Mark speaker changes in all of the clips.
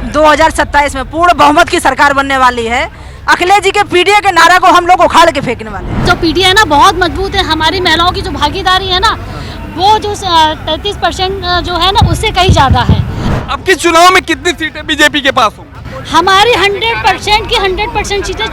Speaker 1: 2027 में पूर्ण बहुमत की सरकार बनने वाली है। अखिलेश जी के पीडीए के नारा को हम लोग उखाड़ के फेंकने वाले हैं।
Speaker 2: जो पीडीए है ना बहुत मजबूत है, हमारी महिलाओं की जो भागीदारी है ना वो जो 33% जो है ना उससे कहीं ज्यादा है।
Speaker 3: अब के चुनाव में कितनी सीटें बीजेपी के पास होंगी?
Speaker 2: हमारी 100% की 100% सीटें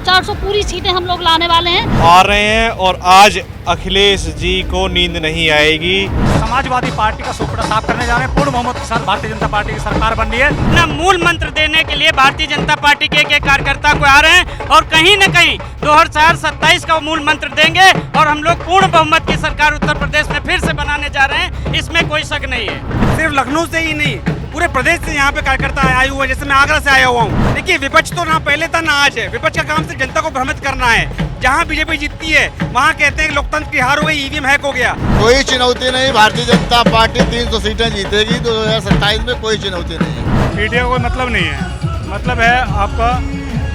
Speaker 2: 400 पूरी सीटें हम लोग लाने वाले हैं।
Speaker 4: आ रहे हैं और आज अखिलेश जी को नींद नहीं आएगी।
Speaker 5: समाजवादी पार्टी का सुपड़ा साफ करने जा रहे हैं। पूर्ण बहुमत के साथ भारतीय जनता पार्टी की सरकार बन रही है।
Speaker 6: अपना मूल मंत्र देने के लिए भारतीय जनता पार्टी के कार्यकर्ता को आ रहे हैं और कहीं न कहीं 2027 का मूल मंत्र देंगे और हम लोग पूर्ण बहुमत की सरकार उत्तर प्रदेश में फिर से बनाने जा रहे हैं, इसमें कोई शक नहीं है।
Speaker 7: सिर्फ लखनऊ से ही नहीं पूरे प्रदेश से यहाँ पे कार्यकर्ता आए हुए हैं। जैसे मैं आगरा से आया हुआ हूँ। देखिए विपक्ष तो ना पहले था ना आज है। विपक्ष का काम सिर्फ जनता को भ्रमित करना है। जहाँ बीजेपी जीतती है वहाँ कहते हैं कि लोकतंत्र की हार हो गई, ईवीएम हैक हो गया।
Speaker 8: कोई चुनौती नहीं, भारतीय जनता पार्टी 300 सीटें जीतेगी। 2027 में कोई चुनौती नहीं है।
Speaker 5: पीडीए को कोई मतलब नहीं है। मतलब है आपका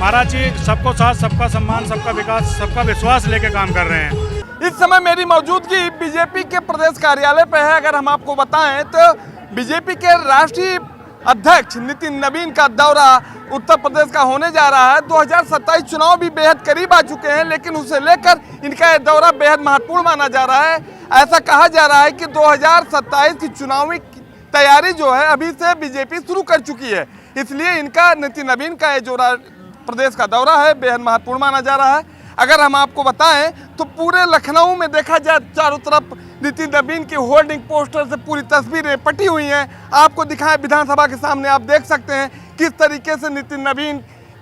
Speaker 5: महाराज जी सबको साथ, सबका सम्मान, सबका विकास, सबका विश्वास लेके काम कर रहे हैं।
Speaker 3: इस समय मेरी मौजूदगी बीजेपी के प्रदेश कार्यालय पे है। अगर हम आपको बताएं तो बीजेपी के राष्ट्रीय अध्यक्ष नितिन नवीन का दौरा उत्तर प्रदेश का होने जा रहा है। 2027 चुनाव भी बेहद करीब आ चुके हैं, लेकिन उसे लेकर इनका यह दौरा बेहद महत्वपूर्ण माना जा रहा है। ऐसा कहा जा रहा है कि 2027 की चुनावी तैयारी जो है अभी से बीजेपी शुरू कर चुकी है, इसलिए इनका नितिन नवीन का ये जो प्रदेश का दौरा है बेहद महत्वपूर्ण माना जा रहा है। अगर हम आपको बताएं तो पूरे लखनऊ में देखा जाए चारों तरफ नितिन नवीन की होर्डिंग पोस्टर से पूरी तस्वीरें पटी हुई हैं। आपको दिखाएं विधानसभा के सामने आप देख सकते हैं किस तरीके से नितिन नवीन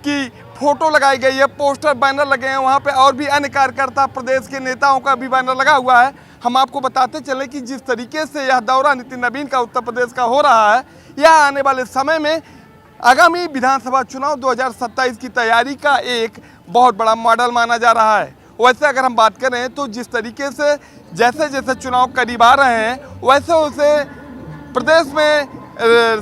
Speaker 3: की फोटो लगाई गई है, पोस्टर बैनर लगे हैं वहाँ पे, और भी अन्य कार्यकर्ता प्रदेश के नेताओं का भी बैनर लगा हुआ है। हम आपको बताते चलें कि जिस तरीके से यह दौरा नितिन नवीन का उत्तर प्रदेश का हो रहा है, यह आने वाले समय में आगामी विधानसभा चुनाव 2027 की तैयारी का एक बहुत बड़ा मॉडल माना जा रहा है। वैसे अगर हम बात करें तो जिस तरीके से जैसे जैसे चुनाव करीब आ रहे हैं वैसे वैसे प्रदेश में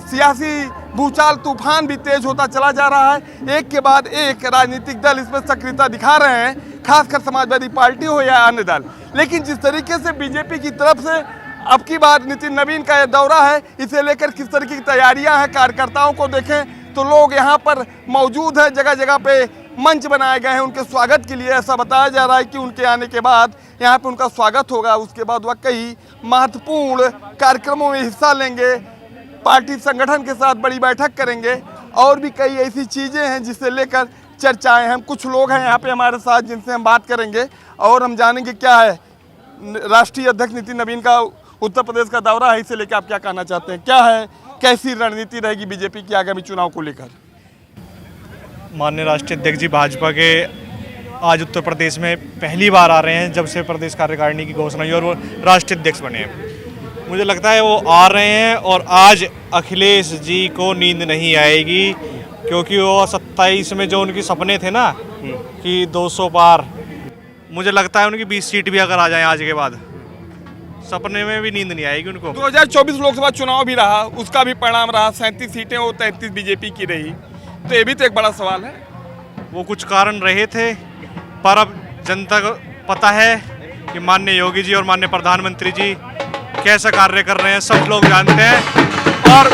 Speaker 3: सियासी भूचाल तूफान भी तेज होता चला जा रहा है। एक के बाद एक राजनीतिक दल इसमें सक्रियता दिखा रहे हैं, खासकर समाजवादी पार्टी हो या अन्य दल। लेकिन जिस तरीके से बीजेपी की तरफ से अब की बार नितिन नवीन का यह दौरा है, इसे लेकर किस तरह की तैयारियां हैं, कार्यकर्ताओं को देखें तो लोग यहाँ पर मौजूद हैं। जगह जगह पे मंच बनाए गए हैं उनके स्वागत के लिए। ऐसा बताया जा रहा है कि उनके आने के बाद यहाँ पे उनका स्वागत होगा, उसके बाद वह कई महत्वपूर्ण कार्यक्रमों में हिस्सा लेंगे, पार्टी संगठन के साथ बड़ी बैठक करेंगे, और भी कई ऐसी चीज़ें हैं जिसे लेकर चर्चाएं हैं। कुछ लोग हैं यहाँ पे हमारे साथ जिनसे हम बात करेंगे और हम जानेंगे क्या है राष्ट्रीय अध्यक्ष नितिन नवीन का उत्तर प्रदेश का दौरा है, इसे लेकर आप क्या कहना चाहते हैं, क्या है, कैसी रणनीति रहेगी बीजेपी की आगामी चुनाव को लेकर?
Speaker 4: माननीय राष्ट्रीय अध्यक्ष जी भाजपा के आज उत्तर प्रदेश में पहली बार आ रहे हैं जब से प्रदेश कार्यकारिणी की घोषणा हुई और वो राष्ट्रीय अध्यक्ष बने हैं। मुझे लगता है वो आ रहे हैं और आज अखिलेश जी को नींद नहीं आएगी, क्योंकि वो 27 में जो उनके सपने थे ना कि 200 पार, मुझे लगता है उनकी 20 सीट भी अगर आ जाए आज के बाद सपने में भी नींद नहीं आएगी उनको।
Speaker 3: 2024 लोकसभा चुनाव भी रहा, उसका भी परिणाम रहा, 37 सीटें वो 33 बीजेपी की रही, तो ये भी तो एक बड़ा सवाल है।
Speaker 4: वो कुछ कारण रहे थे, पर अब जनता को पता है कि माननीय योगी जी और माननीय प्रधानमंत्री जी कैसा कार्य कर रहे हैं, सब लोग जानते हैं। और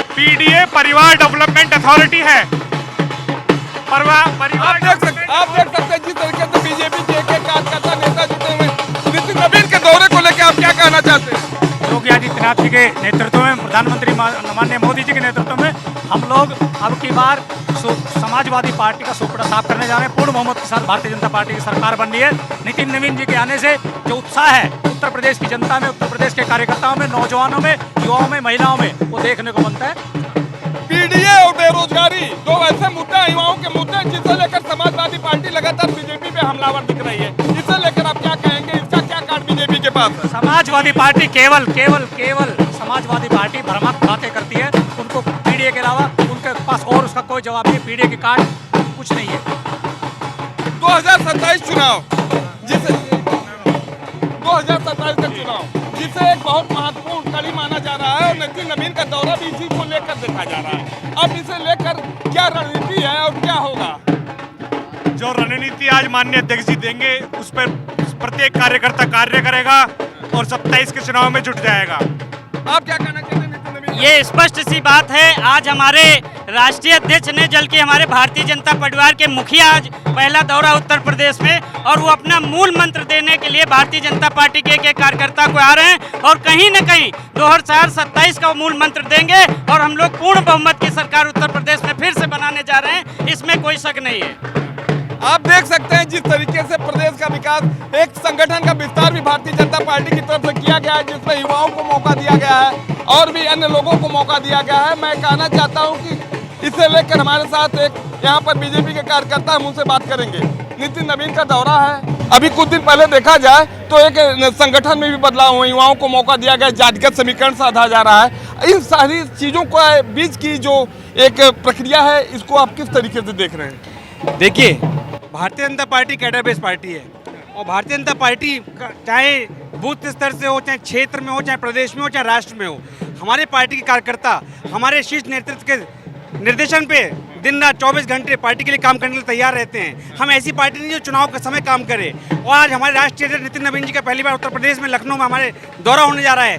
Speaker 4: पीडीए परिवार डेवलपमेंट अथॉरिटी है।
Speaker 3: आप देख सकते हैं जिस तरीके से बीजेपी के एक कार्यकर्ता नेता जुटे हुए नितिन नवीन के दौरे को लेकर आप क्या कहना चाहते हैं?
Speaker 5: योगी आदित्यनाथ जी के नेतृत्व में, प्रधानमंत्री माननीय मोदी जी के नेतृत्व में हम लोग अब की बार समाजवादी पार्टी का सुपड़ा साफ करने जा रहे हैं। पूर्ण बहुमत के साथ भारतीय जनता पार्टी की सरकार बन रही है। नितिन नवीन जी के आने से जो उत्साह है उत्तर प्रदेश की जनता में, उत्तर प्रदेश के कार्यकर्ताओं में, नौजवानों में, युवाओं में, महिलाओं में, वो देखने को मिलता है।
Speaker 3: पीडीए और बेरोजगारी दो ऐसे मुद्दे हैं, युवाओं के मुद्दे, जिसे लेकर समाजवादी पार्टी लगातार बीजेपी पे हमलावर दिख रही है। इसे लेकर आप क्या कहेंगे, इसका क्या कार्ड बीजेपी के पास है?
Speaker 5: समाजवादी पार्टी केवल समाजवादी पार्टी भ्रमक बातें करती है। उनको पीडीए के अलावा उनके पास और उसका कोई जवाब नहीं। पीडीए के कार्ड कुछ नहीं है।
Speaker 3: 2027 चुनाव जिसे 2027 का चुनाव जिसे एक बहुत महत्वपूर्ण कड़ी माना जा रहा है और नितिन नवीन का दौरा भी इसी को लेकर देखा जा रहा है। अब इसे लेकर क्या रणनीति है और क्या होगा?
Speaker 4: जो रणनीति आज माननीय अध्यक्ष जी देंगे उस पर प्रत्येक कार्यकर्ता कार्य करेगा और 27 के चुनाव में जुट जाएगा।
Speaker 3: आप क्या कहना चाहते हैं नितिन नवीन
Speaker 6: ये स्पष्ट सी बात है। आज हमारे राष्ट्रीय अध्यक्ष ने जबकि हमारे भारतीय जनता परिवार के मुखिया आज पहला दौरा उत्तर प्रदेश में, और वो अपना मूल मंत्र देने के लिए भारतीय जनता पार्टी के कार्यकर्ता को आ रहे हैं और कहीं न कहीं 2027 का मूल मंत्र देंगे और हम लोग पूर्ण बहुमत की सरकार उत्तर प्रदेश में फिर से बनाने जा रहे हैं, इसमें कोई शक नहीं है।
Speaker 3: आप देख सकते हैं जिस तरीके से प्रदेश का विकास, एक संगठन का विस्तार भी भारतीय जनता पार्टी की तरफ से किया गया है, जिसमें युवाओं को मौका दिया गया है और भी अन्य लोगों को मौका दिया गया है। मैं कहना चाहता हूं कि इसे लेकर हमारे साथ एक यहाँ पर बीजेपी के कार्यकर्ता, हम उनसे बात करेंगे। नितिन नवीन का दौरा है, अभी कुछ दिन पहले देखा जाए तो एक संगठन में भी बदलाव हुआ, युवाओं को मौका दिया गया, जातिगत समीकरण साधा जा रहा है। इन सारी चीज़ों के बीच की जो एक प्रक्रिया है, इसको आप किस तरीके से देख रहे हैं?
Speaker 7: देखिए, Bharatiya Janata party cadre based party है और भारतीय जनता पार्टी चाहे बूथ स्तर से हो, चाहे क्षेत्र में हो, चाहे प्रदेश में हो, चाहे राष्ट्र में हो, हमारे पार्टी के कार्यकर्ता हमारे शीर्ष नेतृत्व के निर्देशन पे दिन रात 24 घंटे पार्टी के लिए काम करने के लिए तैयार रहते हैं। हम ऐसी पार्टी नहीं जो चुनाव के समय काम करे। और आज हमारे राष्ट्रीय अध्यक्ष नितिन नवीन जी का पहली बार उत्तर प्रदेश में लखनऊ में हमारे दौरा होने जा रहा है।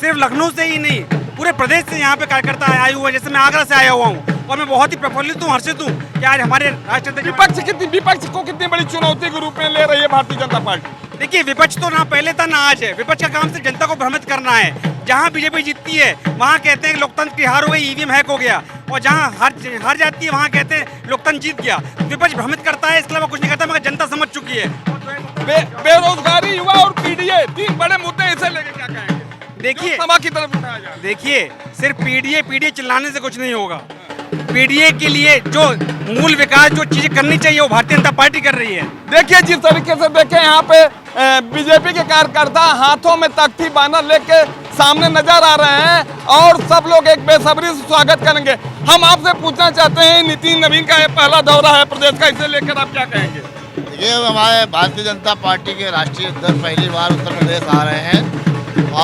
Speaker 7: सिर्फ लखनऊ से ही नहीं, पूरे प्रदेश से यहाँ पे कार्यकर्ता आए हुए हैं। जैसे मैं आगरा से आया हुआ हूँ और मैं बहुत ही प्रफुल्लित हूँ, हर्षित हूँ कि आज हमारे राष्ट्रीय
Speaker 3: विपक्ष को कितनी बड़ी चुनौती के रूप में ले रही है भारतीय जनता पार्टी?
Speaker 7: देखिए, विपक्ष तो ना पहले था ना आज है। विपक्ष का काम सिर्फ जनता को भ्रमित करना है। जहाँ बीजेपी जीतती है वहाँ कहते हैं कि लोकतंत्र की हार हो गई, ईवीएम हैक हो गया, और जहाँ हार जाती है वहाँ कहते हैं लोकतंत्र जीत गया। विपक्ष भ्रमित करता है, इसके अलावा कुछ नहीं करता, मगर जनता समझ चुकी है।
Speaker 3: बेरोजगारी, युवा और पीडीए, तीन बड़े मुद्दे इसे लेकर क्या कहेंगे?
Speaker 7: देखिए,
Speaker 3: सभा की तरफ उठाया जाए।
Speaker 7: देखिए, सिर्फ पीडीए चिल्लाने से कुछ नहीं होगा। पीडीए के लिए जो मूल विकास जो चीजें करनी चाहिए वो भारतीय जनता पार्टी कर रही है।
Speaker 3: देखिए, जिस तरीके से देखें यहाँ पे बीजेपी के कार्यकर्ता हाथों में तख्ती बैनर लेके सामने नजर आ रहे हैं और सब लोग एक बेसब्री से स्वागत करेंगे। हम आपसे पूछना चाहते हैं, नितिन नवीन का ये पहला दौरा है प्रदेश का, इसे लेकर आप क्या कहेंगे?
Speaker 8: देखिए, हमारे भारतीय जनता पार्टी के राष्ट्रीय अध्यक्ष पहली बार उत्तर प्रदेश आ रहे हैं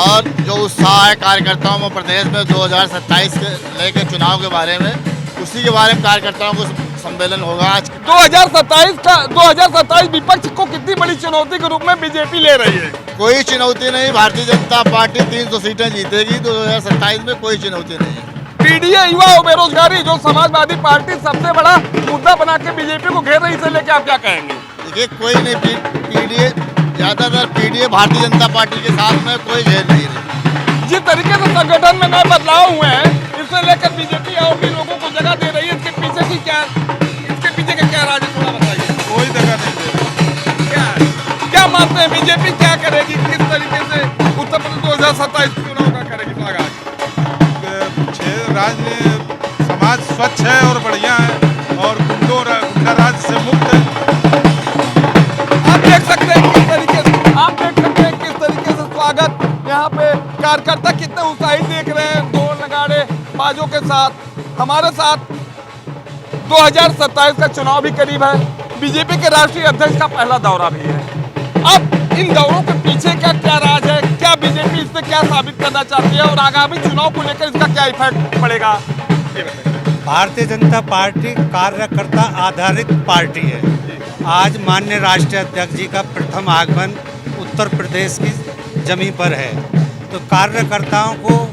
Speaker 8: और जो उत्साह है कार्यकर्ताओं में प्रदेश में 2027 के लेकर चुनाव के बारे में, उसी के बारे में कार्यकर्ताओं को सम्मेलन होगा आज।
Speaker 3: 2027 विपक्ष को कितनी बड़ी चुनौती के रूप में बीजेपी ले रही है?
Speaker 8: कोई चुनौती नहीं, भारतीय जनता पार्टी 300 सीटें जीतेगी। 2027 में कोई चुनौती नहीं है।
Speaker 3: पीडीए, युवा और बेरोजगारी जो समाजवादी पार्टी सबसे बड़ा मुद्दा बना के बीजेपी को घेर रही, इसे लेके आप क्या कहेंगे?
Speaker 8: देखिए, कोई नहीं, पीडीए ज्यादातर पीडीए भारतीय जनता पार्टी के साथ में कोई घेर नहीं रही।
Speaker 3: जिस तरीके से संगठन में नए बदलाव हुए हैं, इससे लेकर बीजेपी और भी लोगों को जगह दे रही है, इसके पीछे का क्या राज है, थोड़ा बताइए।
Speaker 9: कोई जगह नहीं दे रही।
Speaker 3: क्या मानते हैं बीजेपी क्या करेगी, किस तरीके से उत्तर प्रदेश 2027 चुनाव का करेगी आगाज?
Speaker 9: समाज स्वच्छ है और बढ़िया है और गुंडा राज से मुक्त है।
Speaker 3: आप देख सकते हैं किस तरीके से स्वागत यहाँ पे कार्यकर्ता कितने उत्साहित देख रहे हैं, ढोल नगाड़े बाजों के साथ। हमारे साथ 2027 का चुनाव भी करीब है, बीजेपी के राष्ट्रीय अध्यक्ष का पहला दौरा भी है। अब इन दौरों के पीछे का क्या राज है, क्या बीजेपी इससे क्या साबित करना चाहती है और आगामी चुनाव को लेकर इसका क्या इफेक्ट पड़ेगा?
Speaker 10: भारतीय जनता पार्टी कार्यकर्ता आधारित पार्टी है। आज माननीय राष्ट्रीय अध्यक्ष जी का प्रथम आगमन उत्तर प्रदेश की जमीन पर है, तो कार्यकर्ताओं को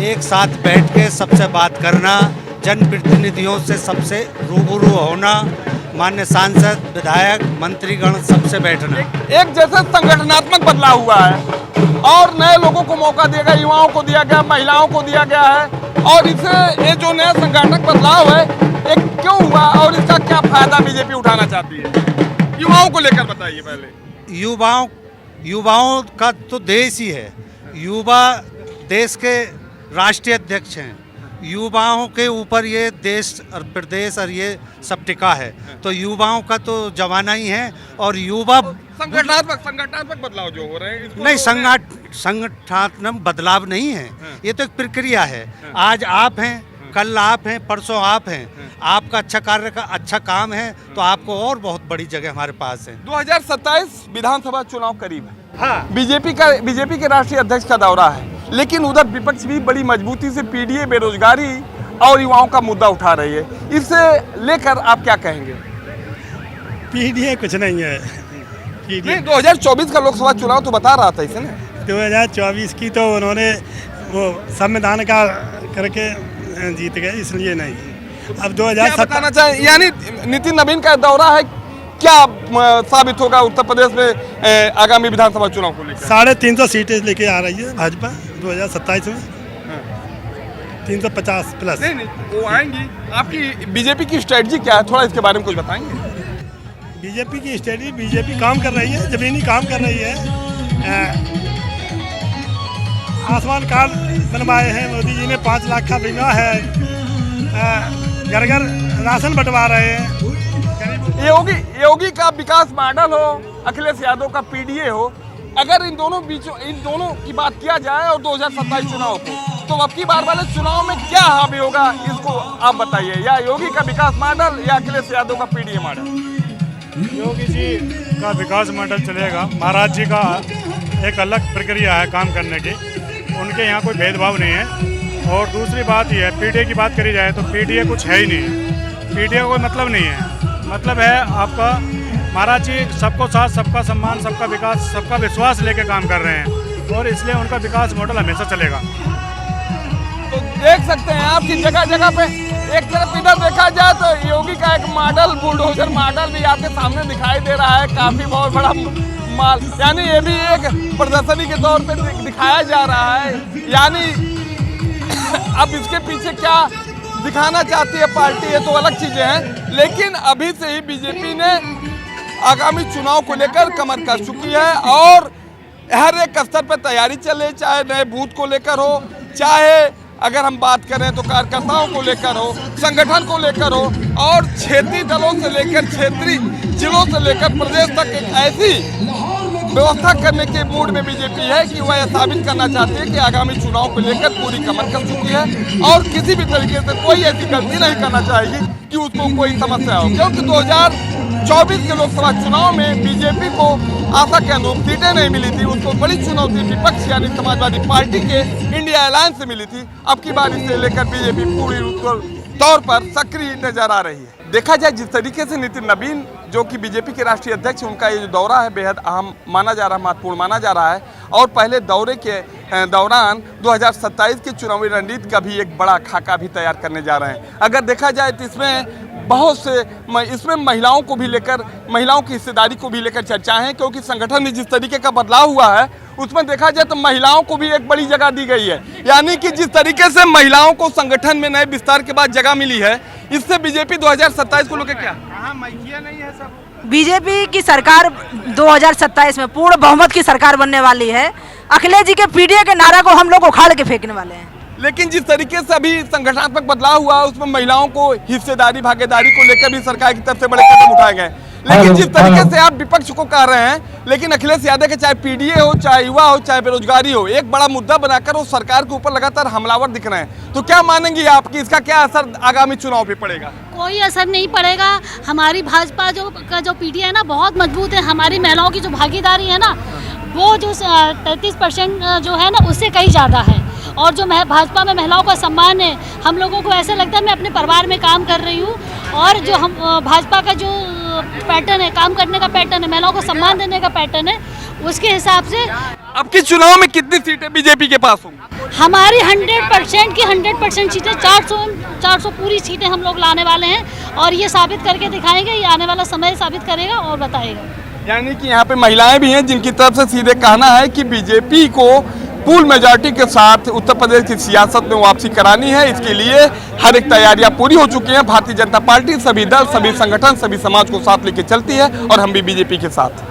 Speaker 10: एक साथ बैठ के सबसे बात करना, जनप्रतिनिधियों से सबसे रूबरू होना, मान्य सांसद, विधायक, मंत्रीगण सबसे बैठना।
Speaker 3: एक जैसे संगठनात्मक बदलाव हुआ है और नए लोगों को मौका दिया गया, युवाओं को दिया गया, महिलाओं को दिया गया है, और इसे ये जो नया संगठनिक बदलाव है एक क्यों हुआ और इसका क्या फायदा बीजेपी उठाना चाहती है? युवाओं को लेकर बताइए पहले।
Speaker 10: युवाओं का तो देश ही है, युवा देश के राष्ट्रीय अध्यक्ष हैं। युवाओं के ऊपर ये देश और प्रदेश और ये सब टिका है, तो युवाओं का तो जमाना ही है। और युवा
Speaker 3: संगठनात्मक बदलाव जो हो रहे हैं,
Speaker 10: नहीं, संगठनात्मक बदलाव नहीं है, ये तो एक प्रक्रिया है। आज आप हैं, कल आप हैं, परसों आप हैं, आपका अच्छा काम है तो आपको और बहुत बड़ी जगह हमारे पास है।
Speaker 3: 2027 विधानसभा चुनाव करीब है। हाँ। बीजेपी के राष्ट्रीय अध्यक्ष का दौरा है, लेकिन उधर विपक्ष भी बड़ी मजबूती से पीडीए, बेरोजगारी और युवाओं का मुद्दा उठा रही है, इसे लेकर आप क्या कहेंगे?
Speaker 11: पीडीए कुछ नहीं है।
Speaker 3: नहीं, 2024 का लोकसभा चुनाव तो बता रहा था इसे ना।
Speaker 11: 2024 की तो उन्होंने वो संविधान का करके जीत गए, इसलिए नहीं। अब
Speaker 3: क्या
Speaker 11: 2017
Speaker 3: बताना चाहें, यानी नितिन नवीन का दौरा है, क्या साबित होगा उत्तर प्रदेश में आगामी विधानसभा चुनाव को लेकर?
Speaker 11: 350 सीटें लेके आ रही है भाजपा 2027 में, 350 प्लस।
Speaker 3: नहीं वो आएंगी। आपकी बीजेपी की स्ट्रेटजी क्या है, थोड़ा इसके बारे में कुछ बताएंगे?
Speaker 11: बीजेपी की स्ट्रेटजी, बीजेपी काम कर रही है, जमीनी काम कर रही है। आयुष्मान कार्ड बनवाए हैं मोदी जी ने, 5 लाख का बीमा है, घर घर राशन बंटवा रहे हैं।
Speaker 3: योगी का विकास मॉडल हो, अखिलेश यादव का पीडीए हो, अगर इन दोनों की बात किया जाए और 2027 चुनाव को, तो अब की बार वाले चुनाव में क्या हावी होगा, इसको आप बताइए। या योगी का विकास मॉडल या अखिलेश यादव का पीडीए मॉडल?
Speaker 4: योगी जी का विकास मॉडल चलेगा। महाराज जी का एक अलग प्रक्रिया है काम करने की, उनके यहाँ कोई भेदभाव नहीं है। और दूसरी बात यह है, पीडीए की बात करी जाए तो पीडीए कुछ है ही नहीं, पीडीए का कोई मतलब नहीं है। मतलब है आपका महाराज जी सबको साथ, सबका सम्मान, सबका विकास, सबका विश्वास लेके काम कर रहे हैं, और इसलिए उनका विकास मॉडल हमेशा चलेगा।
Speaker 3: तो देख सकते हैं आप कि जगह जगह पे एक तरफ इधर देखा जाए तो योगी का एक मॉडल, बुलडोजर मॉडल भी आपके सामने दिखाई दे रहा है, काफी बहुत बड़ा माल, यानी ये भी एक प्रदर्शनी के तौर पे दिखाया जा रहा है। यानी अब इसके पीछे क्या दिखाना चाहती है पार्टी, ये तो अलग चीजें हैं, लेकिन अभी से ही बीजेपी ने आगामी चुनाव को लेकर कमर कस चुकी है और हर एक स्तर पर तैयारी चले, चाहे नए बूथ को लेकर हो, चाहे अगर हम बात करें तो कार्यकर्ताओं को लेकर हो, संगठन को लेकर हो, और क्षेत्रीय दलों से लेकर क्षेत्रीय जिलों से लेकर प्रदेश तक एक ऐसी व्यवस्था करने के मूड में बीजेपी है कि वह यह साबित करना चाहती है कि आगामी चुनाव को लेकर पूरी कमर कस चुकी है और किसी भी तरीके से कोई ऐसी गलती नहीं करना चाहेगी कि उसको कोई समस्या हो। क्योंकि 2024 के लोकसभा चुनाव में बीजेपी को आशा के अनुरूप सीटें नहीं मिली थी, उसको बड़ी चुनौती विपक्ष यानी समाजवादी पार्टी के इंडिया अलायंस से मिली थी। अब की बार इसे लेकर बीजेपी पूरी तौर पर सक्रिय नजर आ रही है। देखा जाए जिस तरीके से नितिन नवीन जो कि बीजेपी के राष्ट्रीय अध्यक्ष, उनका ये जो दौरा है बेहद अहम माना जा रहा है, महत्वपूर्ण माना जा रहा है, और पहले दौरे के दौरान 2027 की चुनावी रणनीति का भी एक बड़ा खाका भी तैयार करने जा रहे हैं। अगर देखा जाए तो इसमें महिलाओं को भी लेकर, महिलाओं की हिस्सेदारी को भी लेकर चर्चा है, क्योंकि संगठन में जिस तरीके का बदलाव हुआ है उसमें देखा जाए तो महिलाओं को भी एक बड़ी जगह दी गई है। यानी कि जिस तरीके से महिलाओं को संगठन में नए विस्तार के बाद जगह मिली है, इससे बीजेपी 2027 को लेकर क्या नहीं है सब।
Speaker 1: बीजेपी की सरकार 2027 में पूर्ण बहुमत की सरकार बनने वाली है। अखिलेश जी के पीडीए के नारा को हम लोग उखाड़ के फेंकने वाले हैं।
Speaker 3: लेकिन जिस तरीके से अभी संगठनात्मक बदलाव हुआ उसमें महिलाओं को हिस्सेदारी, भागीदारी को लेकर भी सरकार की तरफ से बड़े कदम उठाए गए। लेकिन जिस तरीके से आप विपक्ष को कह रहे हैं, लेकिन अखिलेश यादव के चाहे पीडीए हो, चाहे युवा हो, चाहे बेरोजगारी हो, एक बड़ा मुद्दा बनाकर वो सरकार के ऊपर लगातार हमलावर दिख रहे हैं। तो क्या मानेंगी आप कि इसका क्या असर आगामी चुनाव पे पड़ेगा?
Speaker 2: कोई असर नहीं पड़ेगा। हमारी भाजपा का जो पीडीए है ना बहुत मजबूत है। हमारी महिलाओं की जो भागीदारी है ना वो जो 33% जो है ना उससे कहीं ज़्यादा है। और जो भाजपा में महिलाओं का सम्मान है, हम लोगों को ऐसा लगता है मैं अपने परिवार में काम कर रही हूँ। और जो हम भाजपा का जो पैटर्न है, काम करने का पैटर्न है, महिलाओं को सम्मान देने का पैटर्न है, उसके हिसाब से
Speaker 3: अब के चुनाव में कितनी सीटें बीजेपी के पास होंगी?
Speaker 2: हमारी 100% की 100% सीटें 400 पूरी सीटें हम लोग लाने वाले हैं और ये साबित करके दिखाएंगे। ये आने वाला समय साबित करेगा और बताएगा।
Speaker 3: यानी कि यहाँ पे महिलाएं भी हैं जिनकी तरफ से सीधे कहना है कि बीजेपी को फुल मेजॉरिटी के साथ उत्तर प्रदेश की सियासत में वापसी करानी है। इसके लिए हर एक तैयारियां पूरी हो चुकी हैं। भारतीय जनता पार्टी सभी दल, सभी संगठन, सभी समाज को साथ लेके चलती है और हम भी बीजेपी के साथ।